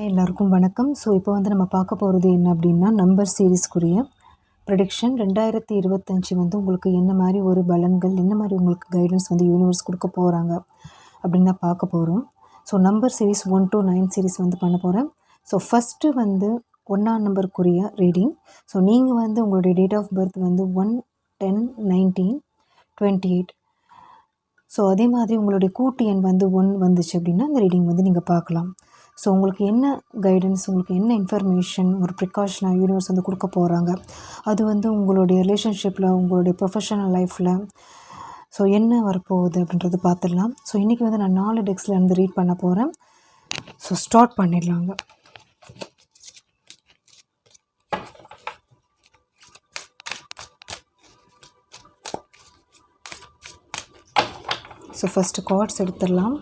எல்லாருக்கும் வணக்கம். ஸோ இப்போ வந்து நம்ம பார்க்க போகிறது என்ன அப்படின்னா, நம்பர் சீரிஸ்க்குரிய ப்ரெடிக்ஷன் 2025 வந்து உங்களுக்கு என்ன மாதிரி ஒரு பலன்கள், என்ன மாதிரி உங்களுக்கு கைடன்ஸ் வந்து யூனிவர்ஸ் கொடுக்க போகிறாங்க அப்படின்னு தான் பார்க்க போகிறோம். So number series 1 to 9 series வந்து பண்ண போகிறேன். ஸோ ஃபஸ்ட்டு வந்து 1ஆம் நம்பருக்குரிய ரீடிங். ஸோ நீங்கள் வந்து உங்களுடைய டேட் ஆஃப் பர்த் வந்து 1, 10, 19, 28. ஸோ அதே மாதிரி உங்களுடைய கூட்டு எண் வந்து 1 வந்துச்சு அப்படின்னா அந்த ரீடிங் வந்து நீங்கள் பார்க்கலாம். ஸோ உங்களுக்கு என்ன கைடன்ஸ், உங்களுக்கு என்ன இன்ஃபர்மேஷன், ஒரு ப்ரிகாஷனாக யூனிவர்ஸ் வந்து கொடுக்க போகிறாங்க, அது வந்து உங்களுடைய ரிலேஷன்ஷிப்பில், உங்களுடைய ப்ரொஃபஷனல் லைஃப்பில் ஸோ என்ன வரப்போகுது அப்படின்றது பார்த்துடலாம். ஸோ இன்றைக்கி வந்து நான் 4 டெக்ஸில் இருந்து ரீட் பண்ண போகிறேன். ஸோ ஸ்டார்ட் பண்ணிடலாங்க. ஸோ ஃபஸ்ட்டு கார்ட்ஸ் எடுத்துடலாம்.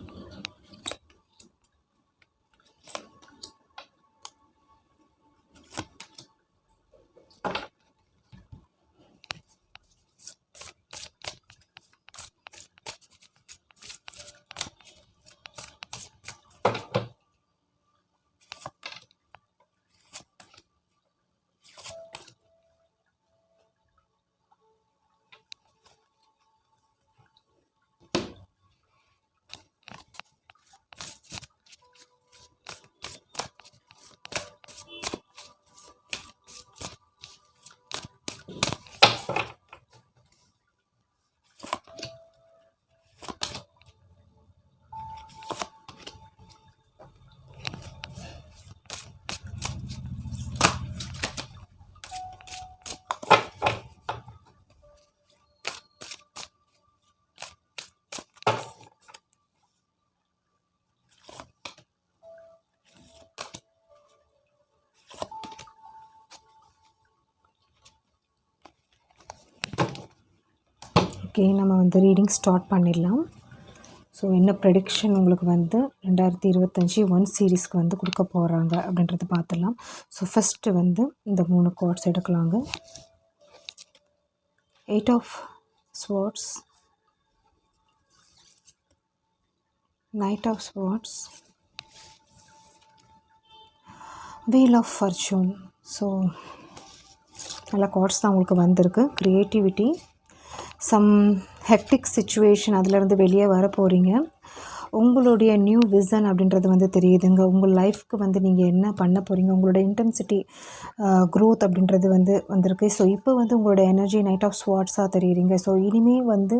ஓகே, நம்ம வந்து ரீடிங் ஸ்டார்ட் பண்ணிடலாம். ஸோ என்ன ப்ரெடிக்ஷன் உங்களுக்கு வந்து 2025 1 சீரீஸ்க்கு வந்து கொடுக்க போகிறாங்க அப்படின்றது பார்த்துடலாம். ஸோ ஃபஸ்ட்டு வந்து இந்த 3 கார்ட்ஸ் எடுக்கலாங்க. 8 of swords, Knight of swords, wheel of fortune. So நல்ல கார்ட்ஸ் தான் உங்களுக்கு வந்திருக்கு. க்ரியேட்டிவிட்டி, சம் ஹெக்டிக் சிச்சுவேஷன், அதிலேருந்து வெளியே வர போகிறீங்க. உங்களுடைய நியூ விசன் அப்படின்றது வந்து தெரியுதுங்க. உங்கள் லைஃப்க்கு வந்து நீங்கள் என்ன பண்ண போகிறீங்க, உங்களோட இன்டென்சிட்டி க்ரோத் அப்படின்றது வந்து வந்திருக்கு. ஸோ இப்போ வந்து உங்களோட எனர்ஜி நைட் ஆஃப் ஸ்வாட்ஸாக தெரியுறீங்க. ஸோ இனிமேல் வந்து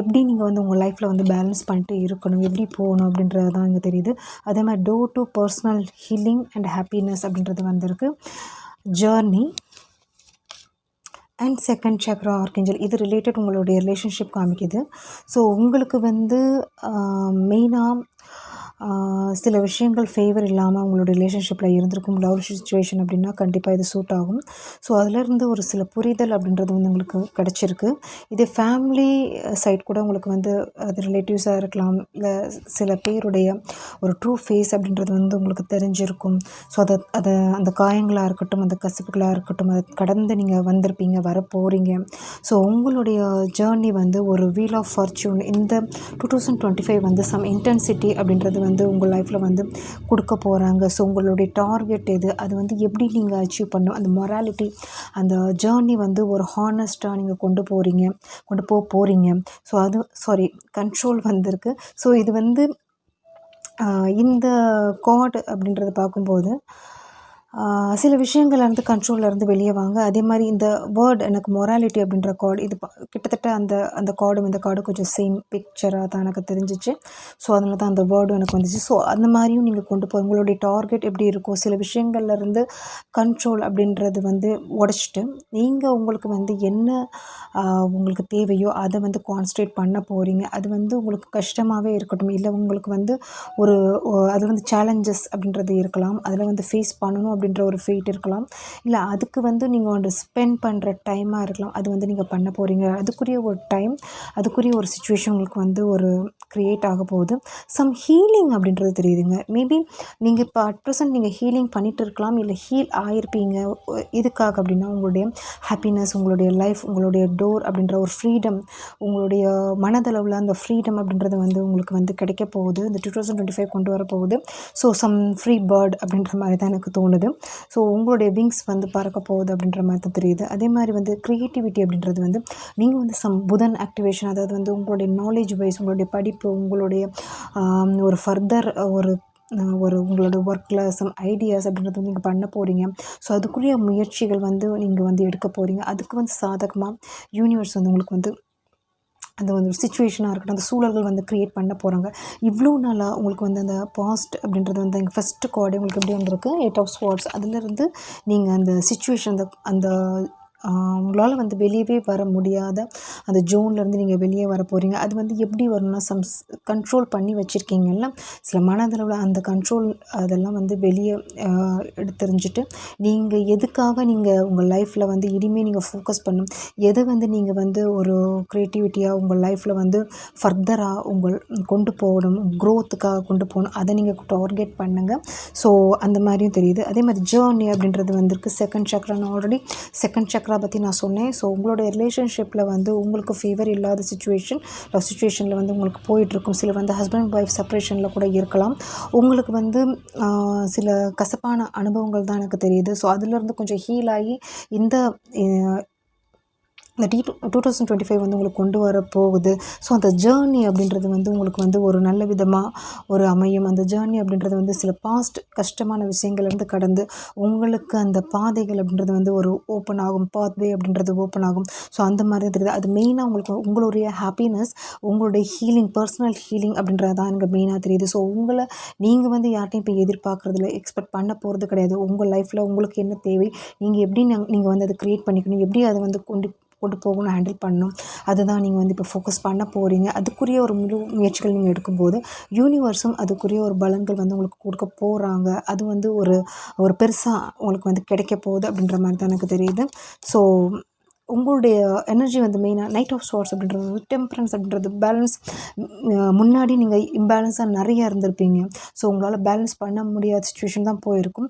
எப்படி நீங்கள் வந்து உங்கள் லைஃப்பில் வந்து பேலன்ஸ் பண்ணிட்டு இருக்கணும், எப்படி போகணும் அப்படின்றது தான் இங்கே தெரியுது. அதே மாதிரி door to personal healing and happiness அப்படின்றது வந்திருக்கு. Journey and second Chakra archangel, இது ரிலேட்டட் உங்களுடைய ரிலேஷன்ஷிப் காமிக்குது. ஸோ உங்களுக்கு வந்து மெயினாக சில விஷயங்கள் ஃபேவர் இல்லாமல் உங்களோட ரிலேஷன்ஷிப்பில் இருந்திருக்கும், லவ் சிச்சுவேஷன் அப்படின்னா கண்டிப்பாக இது சூட் ஆகும். ஸோ அதிலேருந்து ஒரு சில புரிதல் அப்படின்றது வந்து உங்களுக்கு கிடச்சிருக்கு. இது ஃபேமிலி சைட் கூட உங்களுக்கு வந்து அது ரிலேட்டிவ்ஸாக இருக்கலாம், இல்லை சில பேருடைய ஒரு ட்ரூ ஃபேஸ் அப்படின்றது வந்து உங்களுக்கு தெரிஞ்சிருக்கும். ஸோ அதை அந்த காயங்களாக இருக்கட்டும், அந்த கசப்புகளாக இருக்கட்டும், அதை கடந்து நீங்கள் வந்திருப்பீங்க, வர போகிறீங்க. ஸோ உங்களுடைய ஜேர்னி வந்து ஒரு வீல் ஆஃப் ஃபார்ச்சூன் இந்த 2025 வந்து சம் இன்டென்சிட்டி அப்படின்றது வந்து உங்கள் லைஃப்பில் வந்து கொடுக்க போகிறாங்க. ஸோ உங்களுடைய டார்கெட் எது, அது வந்து எப்படி நீங்கள் அச்சீவ் பண்ணணும், அந்த மொராலிட்டி, அந்த ஜேர்னி வந்து ஒரு ஹானஸ்ட்டாக நீங்கள் கொண்டு போகிறீங்க. ஸோ அது கண்ட்ரோல் வந்திருக்கு. ஸோ இது வந்து இந்த கார்டு அப்படின்றத பார்க்கும்போது சில விஷயங்கள்லேருந்து கண்ட்ரோல்லேருந்து வெளியே வாங்க. அதே மாதிரி இந்த வேர்ட் எனக்கு மொராலிட்டி அப்படின்ற கார்டு, இது கிட்டத்தட்ட அந்த கார்டும் இந்த கார்டும் கொஞ்சம் சேம் பிக்சராக தான் எனக்கு தெரிஞ்சிச்சு. ஸோ அதனால தான் அந்த வேர்டும் எனக்கு வந்துச்சு. ஸோ அந்த மாதிரியும் நீங்கள் கொண்டு போய் உங்களுடைய டார்கெட் எப்படி இருக்கும், சில விஷயங்கள்லேருந்து கண்ட்ரோல் அப்படின்றது வந்து உடச்சிட்டு நீங்கள் உங்களுக்கு வந்து என்ன உங்களுக்கு தேவையோ அதை வந்து கான்சன்ட்ரேட் பண்ண போகிறீங்க. அது வந்து உங்களுக்கு கஷ்டமாகவே இருக்கட்டும், இல்லை உங்களுக்கு வந்து அது வந்து சேலஞ்சஸ் அப்படின்றது இருக்கலாம், அதில் வந்து ஃபேஸ் பண்ணணும் அப்படின்ற ஒரு ஃபேட் இருக்கலாம், இல்லை அதுக்கு வந்து நீங்கள் வந்து ஸ்பெண்ட் பண்ணுற டைமாக இருக்கலாம். அது வந்து நீங்கள் பண்ண போகிறீங்க, அதுக்குரிய ஒரு டைம், அதுக்குரிய ஒரு சுச்சுவேஷன் உங்களுக்கு வந்து ஒரு க்ரியேட் ஆக போகுது. சம் ஹீலிங் அப்படின்றது தெரியுதுங்க. மேபி நீங்கள் இப்போ அட் ப்ரெசன்ட் நீங்கள் ஹீலிங் பண்ணிகிட்டு இருக்கலாம், இல்லை ஹீல் ஆகிருப்பீங்க. எதுக்காக அப்படின்னா உங்களுடைய ஹாப்பினஸ், உங்களுடைய லைஃப், உங்களுடைய டோர் அப்படின்ற ஒரு ஃப்ரீடம், உங்களுடைய மனதளவில் அந்த ஃப்ரீடம் அப்படின்றது வந்து உங்களுக்கு வந்து கிடைக்க போகுது. இந்த 2025 கொண்டு வர போகுது. ஸோ சம் ஃப்ரீ பேர்ட் அப்படின்ற மாதிரி தான் எனக்கு தோணுது. ஸோ உங்களுடைய விங்ஸ் வந்து பறக்க போகுது அப்படின்ற மாதிரி தான் தெரியுது. அதே மாதிரி வந்து க்ரியேட்டிவிட்டி அப்படின்றது வந்து நீங்கள் வந்து சம் புதன் ஆக்டிவேஷன், அதாவது வந்து உங்களுடைய நாலேஜ் வைஸ், உங்களுடைய படிப்பு, உங்களுடைய ஒரு ஃபர்தர் ஒரு உங்களோட ஒர்க்கில் சம் ஐடியாஸ் அப்படின்றது வந்து நீங்கள் பண்ண போகிறீங்க. ஸோ அதுக்குரிய முயற்சிகள் வந்து நீங்கள் வந்து எடுக்க போகிறீங்க. அதுக்கு வந்து சாதகமாக யூனிவர்ஸ் வந்து உங்களுக்கு வந்து அந்த ஒரு சிச்சுவேஷனாக இருக்கட்டும், அந்த சூழல்கள் வந்து க்ரியேட் பண்ண போகிறாங்க. இவ்வளோ நாளாக உங்களுக்கு வந்து அந்த பாஸ்ட் அப்படின்றது வந்து எங்கள் ஃபஸ்ட்டு கார்டு உங்களுக்கு எப்படி வந்திருக்கு, 8 ஆஃப் ஸ்வார்ட்ஸ். அதிலேருந்து நீங்கள் அந்த சிச்சுவேஷன், அந்த உங்களால் வந்து வெளியவே வர முடியாத அந்த ஜோன்லேருந்து நீங்கள் வெளியே வர போகிறீங்க. அது வந்து எப்படி வரும்னா கண்ட்ரோல் பண்ணி வச்சுருக்கீங்கல்ல, சில மனதளவில் அந்த கண்ட்ரோல் அதெல்லாம் வந்து வெளியே எடுத்தெறிஞ்சிட்டு நீங்கள் எதுக்காக நீங்கள் உங்கள் லைஃப்பில் வந்து இனிமேல் நீங்கள் ஃபோக்கஸ் பண்ணணும், எதை வந்து நீங்கள் வந்து ஒரு க்ரியேட்டிவிட்டியாக உங்கள் லைஃப்பில் வந்து ஃபர்தராக உங்கள் கொண்டு போகணும், க்ரோத்துக்காக கொண்டு போகணும், அதை நீங்கள் டார்கெட் பண்ணுங்கள். ஸோ அந்த மாதிரியும் தெரியுது. அதே மாதிரி ஜேர்னி அப்படின்றது வந்திருக்கு. செகண்ட் சக்ரா, நான் ஆல்ரெடி செகண்ட் சக்ரா பற்றி நான் சொன்னேன். ஸோ உங்களுடைய ரிலேஷன்ஷிப்பில் வந்து உங்களுக்கு ஃபேவர் இல்லாத லவ் சிச்சுவேஷனில் வந்து உங்களுக்கு போயிட்டுருக்கும். சில வந்து ஹஸ்பண்ட் ஒய்ஃப் செப்பரேஷனில் கூட இருக்கலாம். உங்களுக்கு வந்து சில கசப்பான அனுபவங்கள் தான் எனக்கு தெரியுது. ஸோ அதிலேருந்து கொஞ்சம் ஹீல் ஆகி இந்த 2025 வந்து உங்களுக்கு கொண்டு வர போகுது. ஸோ அந்த ஜேர்னி அப்படின்றது வந்து உங்களுக்கு வந்து ஒரு நல்ல விதமாக ஒரு அமையும். அந்த ஜேர்னி அப்படின்றது வந்து சில பாஸ்ட் கஷ்டமான விஷயங்கள்லேருந்து கடந்து உங்களுக்கு அந்த பாதைகள் அப்படின்றது வந்து ஒரு ஓப்பன் ஆகும், பாத்வே அப்படின்றது ஓப்பன் ஆகும். ஸோ அந்த மாதிரி தான் தெரியுது. அது மெயினாக உங்களுக்கு உங்களுடைய ஹாப்பினஸ், உங்களுடைய ஹீலிங், பர்சனல் ஹீலிங் அப்படின்றது தான் எனக்கு மெயினாக தெரியுது. ஸோ உங்களை நீங்கள் வந்து யார்ட்டையும் இப்போ எதிர்பார்க்குறதில்ல, எக்ஸ்பெக்ட் பண்ண போகிறது கிடையாது. உங்கள் லைஃப்பில் உங்களுக்கு என்ன தேவை, நீங்கள் எப்படி நீங்கள் வந்து அதை க்ரியேட் பண்ணிக்கணும், எப்படி அதை வந்து கொண்டு போகணும், ஹேண்டில் பண்ணணும், அதுதான் நீங்கள் வந்து இப்போ ஃபோக்கஸ் பண்ண போகிறீங்க. அதுக்குரிய ஒரு முயற்சிகள் நீங்கள் எடுக்கும்போது யூனிவர்ஸும் அதுக்குரிய ஒரு பலன்கள் வந்து உங்களுக்கு கொடுக்க போகிறாங்க. அது வந்து ஒரு பெருசாக உங்களுக்கு வந்து கிடைக்க போகுது அப்படின்ற மாதிரி தான் எனக்கு தெரியுது. ஸோ உங்களுடைய எனர்ஜி வந்து மெயினாக நைட் ஆஃப் ஸ்வார்ட்ஸ் அப்படின்றது டெம்பரன்ஸ் அப்படின்றது பேலன்ஸ். முன்னாடி நீங்கள் இம்பேலன்ஸாக நிறையா இருந்திருப்பீங்க. ஸோ உங்களால் பேலன்ஸ் பண்ண முடியாத சுச்சுவேஷன் தான் போயிருக்கும்.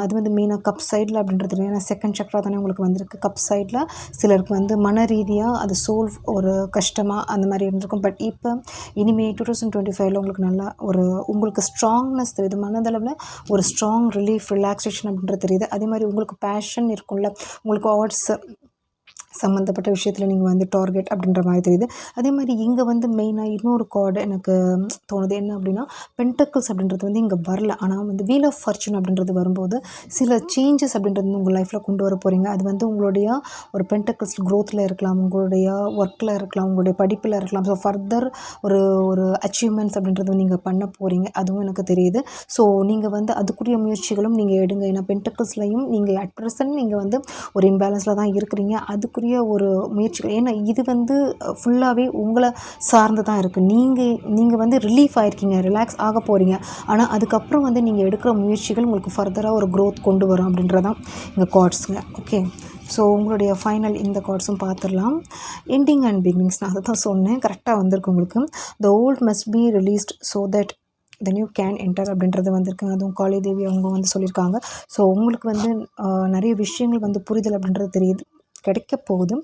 அது வந்து மெயினாக கப் சைடில் அப்படின்றது, ஏன்னா செகண்ட் சக்ரா தானே உங்களுக்கு வந்திருக்கு. கப் சைடில் சிலருக்கு வந்து மன ரீதியாக அது சோல் ஒரு கஷ்டமாக அந்த மாதிரி இருந்திருக்கும். பட் இப்போ இனிமேல் 2025 உங்களுக்கு நல்லா உங்களுக்கு ஸ்ட்ராங்னஸ் தெரியுது. மனதளவில் ஒரு ஸ்ட்ராங் ரிலாக்ஸேஷன் அப்படின்றது தெரியுது. அதே மாதிரி உங்களுக்கு பேஷன் இருக்கும்ல, உங்களுக்கு ஆர்ட்ஸ் சம்மந்தப்பட்ட விஷயத்தில் நீங்கள் வந்து டார்கெட் அப்படின்ற மாதிரி தெரியுது. அதே மாதிரி இங்கே வந்து மெயினாக இன்னொரு கார்டு எனக்கு தோணுது. என்ன அப்படின்னா பென்டக்கிள்ஸ் அப்படின்றது வந்து இங்கே வரல. ஆனால் வந்து வீல் ஆஃப் ஃபார்ச்சூன் அப்படின்றது வரும்போது சில சேஞ்சஸ் அப்படின்றது வந்து உங்கள் லைஃப்பில் கொண்டு வர போகிறீங்க. அது வந்து உங்களுடைய ஒரு பென்டக்கிள்ஸ் க்ரோத்தில் இருக்கலாம், உங்களுடைய ஒர்க்கில் இருக்கலாம், உங்களுடைய படிப்பில் இருக்கலாம். ஸோ ஃபர்தர் ஒரு அச்சீவ்மெண்ட்ஸ் அப்படின்றது நீங்கள் பண்ண போகிறீங்க. அதுவும் எனக்கு தெரியுது. ஸோ நீங்கள் வந்து அதுக்குரிய முயற்சிகளும் நீங்கள் எடுங்க. ஏன்னா பென்டக்கிள்ஸ்லையும் நீங்கள் அட் ப்ரெசன்ட் நீங்கள் வந்து ஒரு இம்பேலன்ஸில் தான் இருக்கிறீங்க. அதுக்குரிய ஒரு முயற்சிகள், ஏன்னா இது வந்து ஃபுல்லாகவே உங்களை சார்ந்து தான் இருக்குது. நீங்கள் வந்து ரிலீஃப் ஆகிருக்கீங்க, ரிலாக்ஸ் ஆக போகிறீங்க. ஆனால் அதுக்கப்புறம் வந்து நீங்கள் எடுக்கிற முயற்சிகள் உங்களுக்கு ஃபர்தராக ஒரு க்ரோத் கொண்டு வரும் அப்படின்றதான் இங்கே கார்ட்ஸுங்க. ஓகே, ஸோ உங்களுடைய ஃபைனல் இந்த கார்ட்ஸும் பார்த்துடலாம். எண்டிங் அண்ட் பிகினிங்ஸ், நான் அதை தான் சொன்னேன், கரெக்டாக வந்திருக்கு உங்களுக்கு. The old must be released so that the new can enter அப்படின்றது வந்திருக்குங்க. அதுவும் காளி தேவி அவங்க வந்து சொல்லியிருக்காங்க. ஸோ உங்களுக்கு வந்து நிறைய விஷயங்கள் வந்து புரிதல் அப்படின்றது தெரியுது, கிடைக்க போகுது,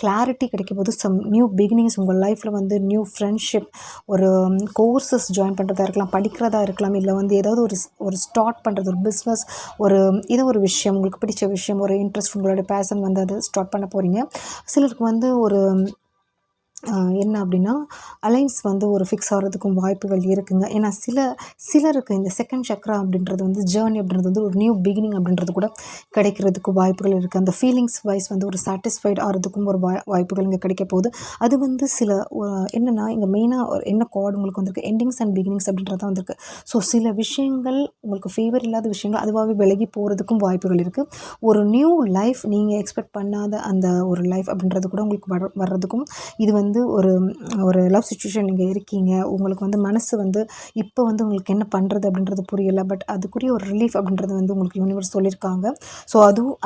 கிளாரிட்டி கிடைக்க போகுது. சம் நியூ பிகினிங்ஸ் உங்கள் லைஃப்பில் வந்து நியூ ஃப்ரெண்ட்ஷிப், ஒரு கோர்சஸ் ஜாயின் பண்ணுறதா இருக்கலாம், படிக்கிறதா இருக்கலாம், இல்லை வந்து ஏதாவது ஒரு ஸ்டார்ட் பண்ணுறது, ஒரு பிஸ்னஸ், ஏதோ ஒரு விஷயம் உங்களுக்கு பிடிச்ச விஷயம், ஒரு இன்ட்ரெஸ்ட், உங்களோட பேஷன் வந்து அதை ஸ்டார்ட் பண்ண போகிறீங்க. சிலருக்கு வந்து என்ன அப்படின்னா அலைன்ஸ் வந்து ஒரு ஃபிக்ஸ் ஆகிறதுக்கும் வாய்ப்புகள் இருக்குங்க. ஏன்னா சிலருக்கு இந்த செகண்ட் சக்ரா அப்படின்றது வந்து ஜேர்னி அப்படின்றது வந்து ஒரு நியூ பிகினிங் அப்படின்றது கூட கிடைக்கிறதுக்கு வாய்ப்புகள் இருக்குது. அந்த ஃபீலிங்ஸ் வைஸ் வந்து ஒரு சாட்டிஸ்ஃபைட் ஆகிறதுக்கும் ஒரு வாய்ப்புகள் இங்கே கிடைக்க போகுது. அது வந்து என்னென்னா இங்கே மெயினாக என்ன கார்டு உங்களுக்கு வந்திருக்கு, எண்டிங்ஸ் அண்ட் பிகினிங்ஸ் அப்படின்றது தான் வந்திருக்கு. ஸோ சில விஷயங்கள் உங்களுக்கு ஃபேவர் இல்லாத விஷயங்கள் அதுவாகவே விலகி போகிறதுக்கும் வாய்ப்புகள் இருக்குது. ஒரு நியூ லைஃப், நீங்கள் எக்ஸ்பெக்ட் பண்ணாத அந்த ஒரு லைஃப் அப்படின்றது கூட உங்களுக்கு வர்றதுக்கும் இது வந்து வந்து ஒரு ஒரு லவ் சிச்சுவேஷன் நீங்கள் இருக்கீங்க, உங்களுக்கு வந்து மனசு வந்து இப்போ வந்து உங்களுக்கு என்ன பண்ணுறது அப்படின்றது புரியலை, பட் அதுக்குரிய ஒரு ரிலீஃப் அப்படின்றது வந்து உங்களுக்கு யூனிவர்ஸ் சொல்லியிருக்காங்க. ஸோ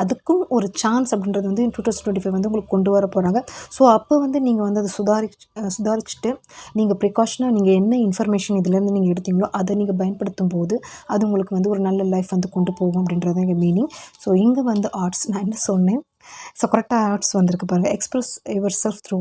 அதுக்கும் ஒரு சான்ஸ் அப்படின்றது வந்து 2025 வந்து உங்களுக்கு கொண்டு வர போகிறாங்க. ஸோ அப்போ வந்து நீங்கள் வந்து அதை சுதாரிச்சுட்டு நீங்கள் ப்ரிகாஷனாக நீங்கள் என்ன இன்ஃபர்மேஷன் இதுலேருந்து நீங்கள் எடுத்தீங்களோ அதை நீங்கள் பயன்படுத்தும் போது அது உங்களுக்கு வந்து ஒரு நல்ல லைஃப் வந்து கொண்டு போகும் அப்படின்றது தான் இங்கே மீனிங். ஸோ இங்கே வந்து ஆர்ட்ஸ் நான் என்ன சொன்னேன், ஸோ கரெக்டாக ஆர்ட்ஸ் வந்திருக்கு பாருங்கள். Express your self through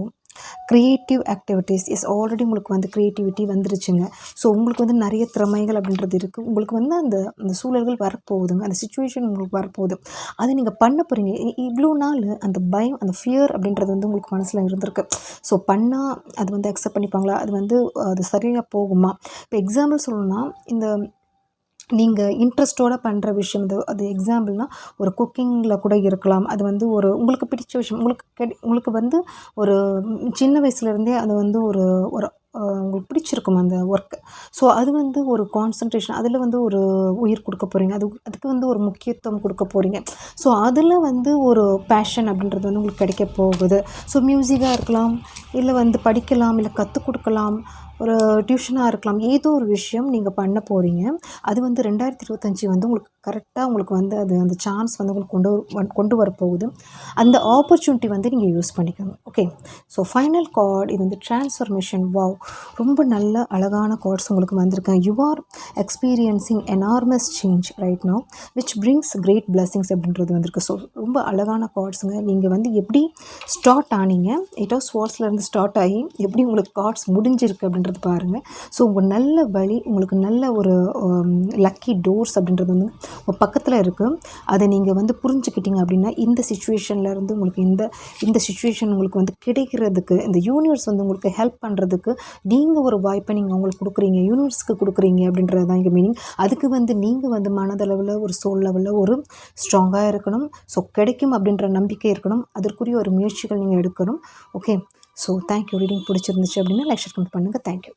creative activities is already உங்களுக்கு வந்து க்ரியேட்டிவிட்டி வந்துருச்சுங்க. ஸோ உங்களுக்கு வந்து நிறைய திறமைகள் அப்படின்றது இருக்குது. உங்களுக்கு வந்து அந்த சூழல்கள் வரப்போகுதுங்க, அந்த சிச்சுவேஷன் உங்களுக்கு வரப்போகுது, அதை நீங்கள் பண்ண போகிறீங்க. இவ்வளோ நாள் அந்த பயம், அந்த ஃபியர் அப்படின்றது வந்து உங்களுக்கு மனசில் இருந்திருக்கு. ஸோ பண்ணால் அது வந்து அக்செப்ட் பண்ணிப்பாங்களா, அது வந்து அது சரியாக போகுமா? இப்போ எக்ஸாம்பிள் சொல்லணும்னா, இந்த நீங்கள் இன்ட்ரெஸ்ட்டோடு பண்ணுற விஷயம், அது எக்ஸாம்பிள்னால் ஒரு குக்கிங்கில் கூட இருக்கலாம். அது வந்து ஒரு உங்களுக்கு பிடிச்ச விஷயம், உங்களுக்கு வந்து ஒரு சின்ன வயசுலேருந்தே அது வந்து ஒரு ஒரு உங்களுக்கு பிடிச்சிருக்கும் அந்த ஒர்க். ஸோ அது வந்து ஒரு கான்சன்ட்ரேஷன், அதில் வந்து ஒரு உயிர் கொடுக்க போகிறீங்க, அதுக்கு வந்து ஒரு முக்கியத்துவம் கொடுக்க போகிறீங்க. ஸோ அதில் வந்து ஒரு பேஷன் அப்படின்றது வந்து உங்களுக்கு கிடைக்க போகுது. ஸோ மியூசிக்காக இருக்கலாம், இல்லை வந்து படிக்கலாம், இல்லை கற்றுக் கொடுக்கலாம், ஒரு டியூஷனாக இருக்கலாம், ஏதோ ஒரு விஷயம் நீங்கள் பண்ண போகிறீங்க. அது வந்து 2025 வந்து உங்களுக்கு கரெக்டாக உங்களுக்கு வந்து அந்த சான்ஸ் வந்து உங்களுக்கு கொண்டு வரப்போகுது. அந்த ஆப்பர்ச்சுனிட்டி வந்து நீங்கள் யூஸ் பண்ணிக்கோங்க. ஓகே, ஸோ ஃபைனல் கார்டு இது வந்து ட்ரான்ஸ்ஃபர்மேஷன். வாவ், ரொம்ப நல்ல அழகான கார்ட்ஸ் உங்களுக்கு வந்திருக்கேன். You are experiencing enormous change right now which brings great blessings அப்படின்றது வந்திருக்கு. ஸோ ரொம்ப அழகான கார்ட்ஸுங்க. நீங்கள் வந்து எப்படி ஸ்டார்ட் ஆனீங்க, 8 of Swordsலேருந்து ஸ்டார்ட் ஆகி எப்படி உங்களுக்கு கார்ட்ஸ் முடிஞ்சிருக்கு அப்படின்றது பாருங்கள். ஸோ உங்கள் நல்ல வழி, உங்களுக்கு நல்ல ஒரு லக்கி டோர்ஸ் அப்படின்றது வந்து உங்கள் பக்கத்தில் இருக்குது. அதை நீங்கள் வந்து புரிஞ்சுக்கிட்டீங்க அப்படின்னா இந்த சிச்சுவேஷன்லேருந்து உங்களுக்கு இந்த சிச்சுவேஷன் உங்களுக்கு வந்து கிடைக்கிறதுக்கு இந்த யூனிவர்ஸ் வந்து உங்களுக்கு ஹெல்ப் பண்ணுறதுக்கு நீங்கள் ஒரு வாய்ப்பை நீங்கள் அவங்களுக்கு கொடுக்குறீங்க, யூனிவர்ஸ்க்கு கொடுக்குறீங்க அப்படின்றது தான் இங்கே மீனிங். அதுக்கு வந்து நீங்கள் வந்து மனதளவில் ஒரு சோல் லெவலில் ஒரு ஸ்ட்ராங்காக இருக்கணும். ஸோ கிடைக்கும் அப்படின்ற நம்பிக்கை இருக்கணும், அதற்குரிய ஒரு முயற்சிகள் நீங்கள் எடுக்கணும். Okay, so thank you. ரீடிங் பிடிச்சிருந்துச்சு அப்படின்னா லைக் ஷேர் கமெண்ட் பண்ணுங்கள். தேங்க்யூ.